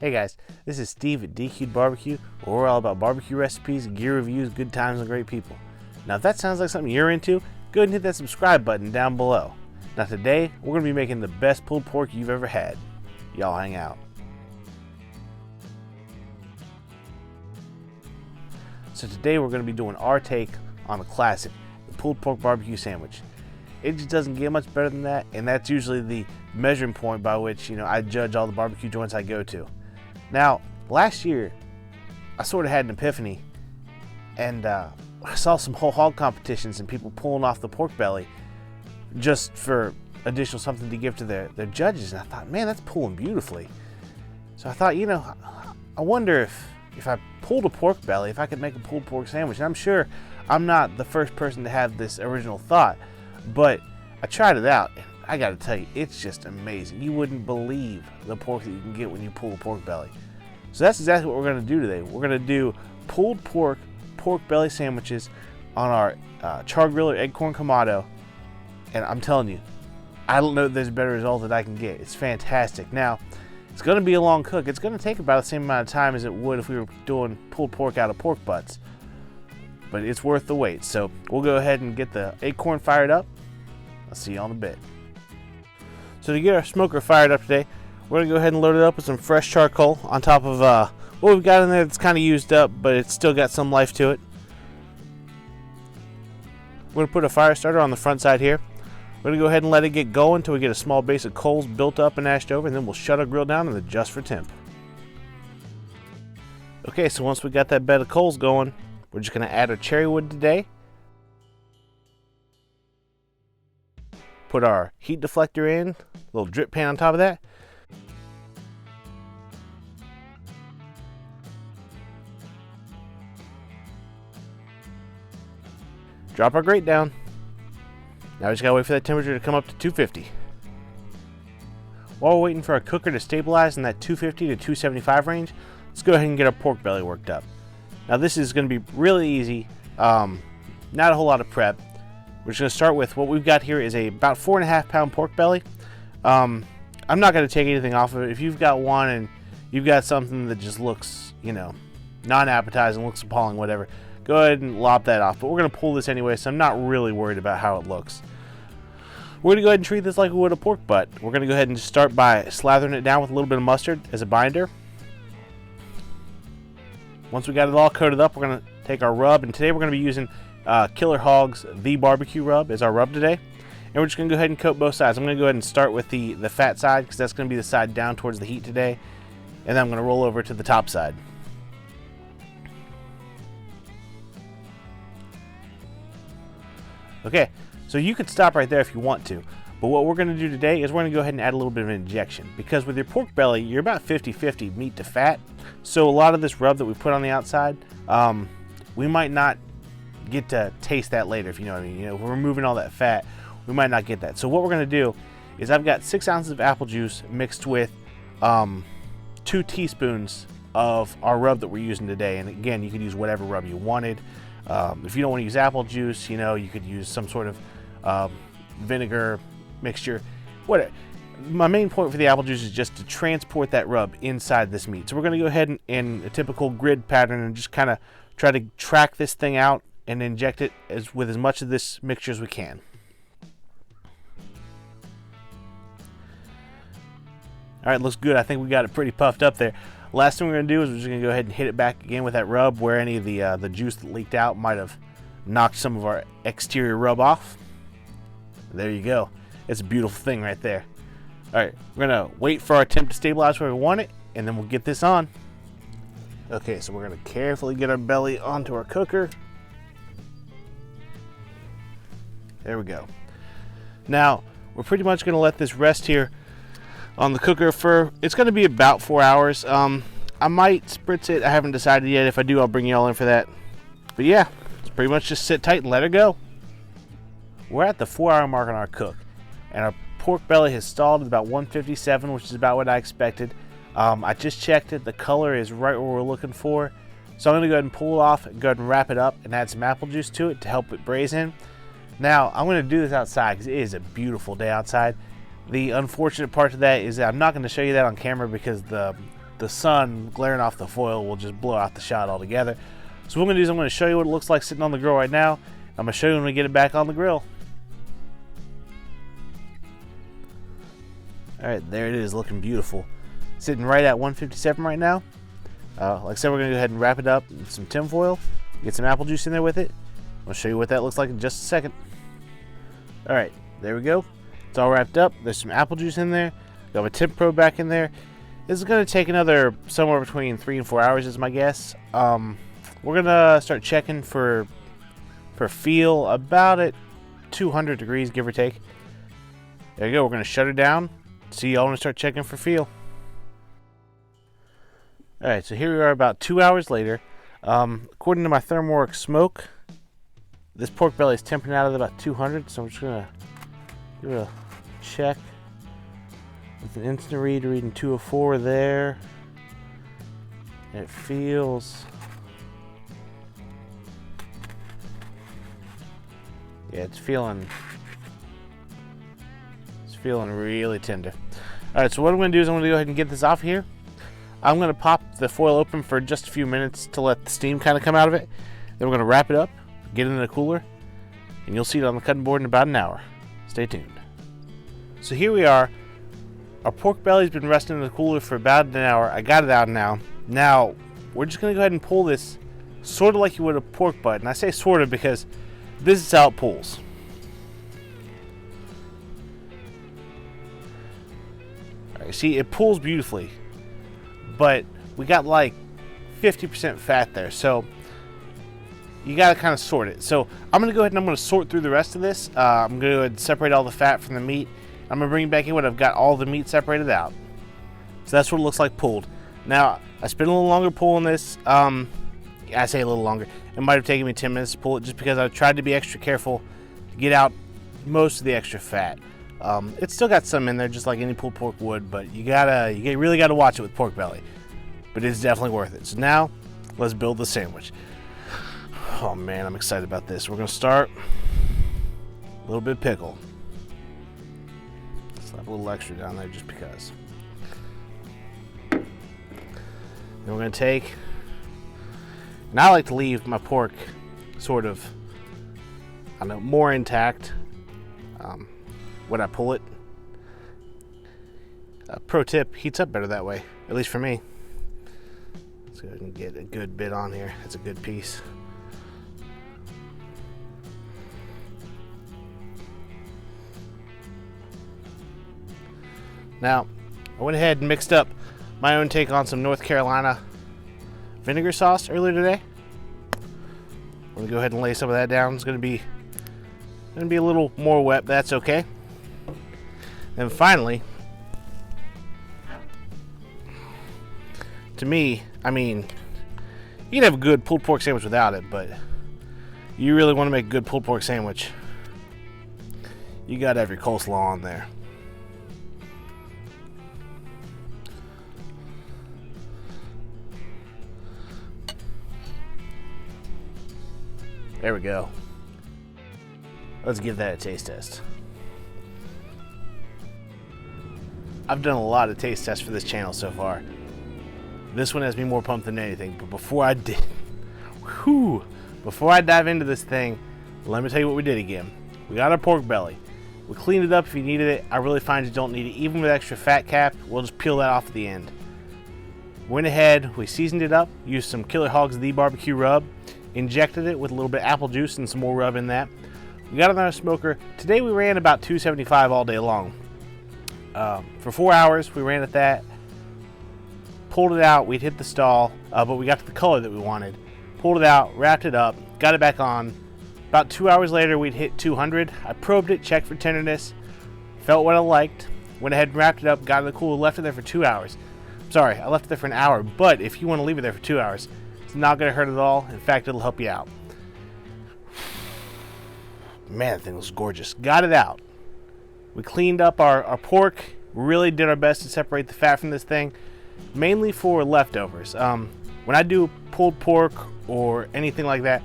Hey guys, this is Steve at DQ'd Barbecue, where we're all about barbecue recipes, gear reviews, good times, and great people. Now if that sounds like something you're into, go ahead and hit that subscribe button down below. Now today, we're going to be making the best pulled pork you've ever had. Y'all hang out. So today we're going to be doing our take on the classic, the pulled pork barbecue sandwich. It just doesn't get much better than that, and that's usually the measuring point by which, I judge all the barbecue joints I go to. Now, last year, I sort of had an epiphany, and I saw some whole hog competitions and people pulling off the pork belly just for additional something to give to their judges, and I thought, man, that's pulling beautifully. So I thought, I wonder if I pulled a pork belly, if I could make a pulled pork sandwich. And I'm sure I'm not the first person to have this original thought, but I tried it out, and I gotta tell you, it's just amazing. You wouldn't believe the pork that you can get when you pull a pork belly. So that's exactly what we're gonna do today. We're gonna do pulled pork belly sandwiches on our char griller Acorn Kamado, and I'm telling you, I don't know if there's a better result that I can get. It's fantastic. Now, it's gonna be a long cook. It's gonna take about the same amount of time as it would if we were doing pulled pork out of pork butts, but it's worth the wait. So we'll go ahead and get the Acorn fired up. I'll see you on the bit. So to get our smoker fired up today, we're going to go ahead and load it up with some fresh charcoal on top of what we've got in there that's kind of used up, but it's still got some life to it. We're going to put a fire starter on the front side here. We're going to go ahead and let it get going until we get a small base of coals built up and ashed over, and then we'll shut our grill down and adjust for temp. Okay, so once we got that bed of coals going, we're just going to add our cherry wood today. Put our heat deflector in, a little drip pan on top of that. Drop our grate down. Now we just gotta wait for that temperature to come up to 250. While we're waiting for our cooker to stabilize in that 250 to 275 range, let's go ahead and get our pork belly worked up. Now this is gonna be really easy, not a whole lot of prep. We're just going to start with what we've got here is about 4.5 pound pork belly. I'm not going to take anything off of it. If you've got one and you've got something that just looks, non-appetizing, looks appalling, whatever, go ahead and lop that off. But we're going to pull this anyway, so I'm not really worried about how it looks. We're going to go ahead and treat this like we would a pork butt. We're going to go ahead and start by slathering it down with a little bit of mustard as a binder. Once we got it all coated up, we're going to take our rub, and today we're going to be using Killer Hog's The Barbecue Rub is our rub today, and we're just going to go ahead and coat both sides. I'm going to go ahead and start with the fat side because that's going to be the side down towards the heat today, and then I'm going to roll over to the top side. Okay, so you could stop right there if you want to, but what we're going to do today is we're going to go ahead and add a little bit of an injection, because with your pork belly you're about 50-50 meat to fat, so a lot of this rub that we put on the outside, we might not get to taste that later, if you know what I mean. If we're removing all that fat, we might not get that. So what we're going to do is I've got 6 ounces of apple juice mixed with 2 teaspoons of our rub that we're using today. And again, you could use whatever rub you wanted. If you don't want to use apple juice, you could use some sort of vinegar mixture, whatever. My main point for the apple juice is just to transport that rub inside this meat. So we're going to go ahead and in a typical grid pattern and just kind of try to track this thing out and inject it with as much of this mixture as we can. Alright, looks good. I think we got it pretty puffed up there. Last thing we're going to do is we're just going to go ahead and hit it back again with that rub where any of the juice that leaked out might have knocked some of our exterior rub off. There you go. It's a beautiful thing right there. Alright, we're going to wait for our temp to stabilize where we want it, and then we'll get this on. Okay, so we're going to carefully get our belly onto our cooker. There we go. Now, we're pretty much going to let this rest here on the cooker for, it's going to be about 4 hours. I might spritz it. I haven't decided yet. If I do, I'll bring you all in for that. But yeah, it's pretty much just sit tight and let it go. We're at the 4-hour mark on our cook, and our pork belly has stalled at about 157, which is about what I expected. I just checked it. The color is right where we're looking for. So I'm going to go ahead and pull it off, go ahead and wrap it up, and add some apple juice to it to help it braise in. Now, I'm going to do this outside because it is a beautiful day outside. The unfortunate part of that is that I'm not going to show you that on camera because the the sun glaring off the foil will just blow out the shot altogether. So what I'm going to do is I'm going to show you what it looks like sitting on the grill right now. I'm going to show you when we get it back on the grill. Alright, there it is, looking beautiful. Sitting right at 157 right now. Like I said, we're going to go ahead and wrap it up in some tin foil. Get some apple juice in there with it. I'll show you what that looks like in just a second. Alright, there we go. It's all wrapped up. There's some apple juice in there. We have a temp probe back in there. This is going to take another somewhere between 3 and 4 hours is my guess. We're going to start checking for feel about at 200 degrees, give or take. There you go. We're going to shut it down. See y'all when we start checking for feel. Alright, so here we are about 2 hours later. According to my ThermoWorks smoke, this pork belly is tempering out at about 200, so I'm just going to give it a check. With an instant read reading 204 there. And it feels... yeah, it's feeling really tender. Alright, so what I'm going to do is I'm going to go ahead and get this off here. I'm going to pop the foil open for just a few minutes to let the steam kind of come out of it. Then we're going to wrap it up, get it in a cooler, and you'll see it on the cutting board in about an hour. Stay tuned. So here we are. Our pork belly's been resting in the cooler for about an hour. I got it out now. Now, we're just going to go ahead and pull this sort of like you would a pork butt. And I say sort of because this is how it pulls. Alright, see, it pulls beautifully. But we got like 50% fat there. So you got to kind of sort it. So I'm going to go ahead and I'm going to sort through the rest of this. I'm going to go ahead and separate all the fat from the meat. I'm going to bring it back in when I've got all the meat separated out. So that's what it looks like pulled. Now, I spent a little longer pulling this. I say a little longer. It might have taken me 10 minutes to pull it just because I tried to be extra careful to get out most of the extra fat. It's still got some in there just like any pulled pork would, but you really got to watch it with pork belly. But it's definitely worth it. So now, let's build the sandwich. Oh man, I'm excited about this. We're going to start a little bit of pickle. Slap a little extra down there just because. Then we're going to take, and I like to leave my pork sort of, I don't know, more intact when I pull it. Pro tip, heats up better that way, at least for me. Let's go ahead and get a good bit on here. That's a good piece. Now, I went ahead and mixed up my own take on some North Carolina vinegar sauce earlier today. I'm gonna go ahead and lay some of that down. It's gonna be a little more wet, but that's okay. And finally, to me, I mean, you can have a good pulled pork sandwich without it, but you really want to make a good pulled pork sandwich, you gotta have your coleslaw on there. There we go. Let's give that a taste test. I've done a lot of taste tests for this channel so far. This one has me more pumped than anything, but before I dive into this thing, let me tell you what we did again. We got our pork belly. We cleaned it up if you needed it. I really find you don't need it. Even with extra fat cap, we'll just peel that off at the end. Went ahead, we seasoned it up, used some Killer Hogs The Barbecue rub, injected it with a little bit of apple juice and some more rub in that. We got it on our smoker. Today we ran about 275 all day long. For 4 hours we ran at that. Pulled it out, we'd hit the stall, but we got to the color that we wanted. Pulled it out, wrapped it up, got it back on. About 2 hours later we'd hit 200. I probed it, checked for tenderness, felt what I liked, went ahead and wrapped it up, got in the cooler, left it there for 2 hours. Sorry, I left it there for an hour, but if you want to leave it there for 2 hours, it's not going to hurt at all. In fact, it'll help you out. Man, that thing was gorgeous. Got it out. We cleaned up our pork. Really did our best to separate the fat from this thing, mainly for leftovers. When I do pulled pork or anything like that,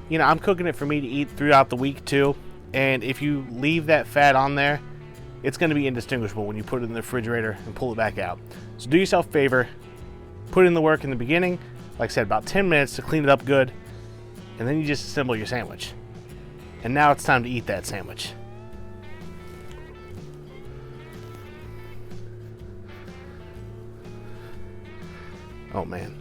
you know, I'm cooking it for me to eat throughout the week too. And if you leave that fat on there, it's going to be indistinguishable when you put it in the refrigerator and pull it back out. So do yourself a favor, put in the work in the beginning, like I said, about 10 minutes to clean it up good, and then you just assemble your sandwich. And now it's time to eat that sandwich. Oh man.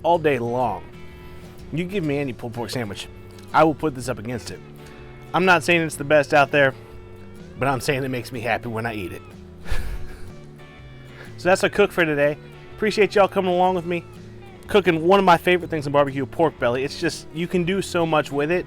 All day long, you give me any pulled pork sandwich, I will put this up against it. I'm not saying it's the best out there, but I'm saying it makes me happy when I eat it. So that's our cook for today. Appreciate y'all coming along with me. Cooking one of my favorite things in barbecue, pork belly. It's just, you can do so much with it.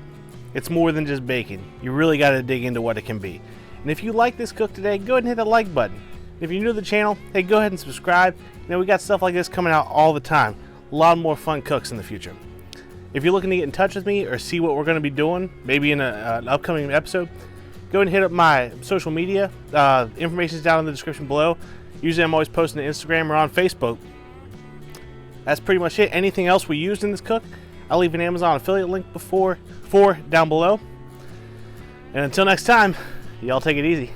It's more than just bacon. You really got to dig into what it can be. And if you like this cook today, go ahead and hit that like button. If you're new to the channel, hey, go ahead and subscribe. We got stuff like this coming out all the time. A lot more fun cooks in the future. If you're looking to get in touch with me or see what we're going to be doing, maybe in an upcoming episode, go ahead and hit up my social media. Information is down in the description below. Usually I'm always posting to Instagram or on Facebook. That's pretty much it. Anything else we used in this cook, I'll leave an Amazon affiliate link down below. And until next time, y'all take it easy.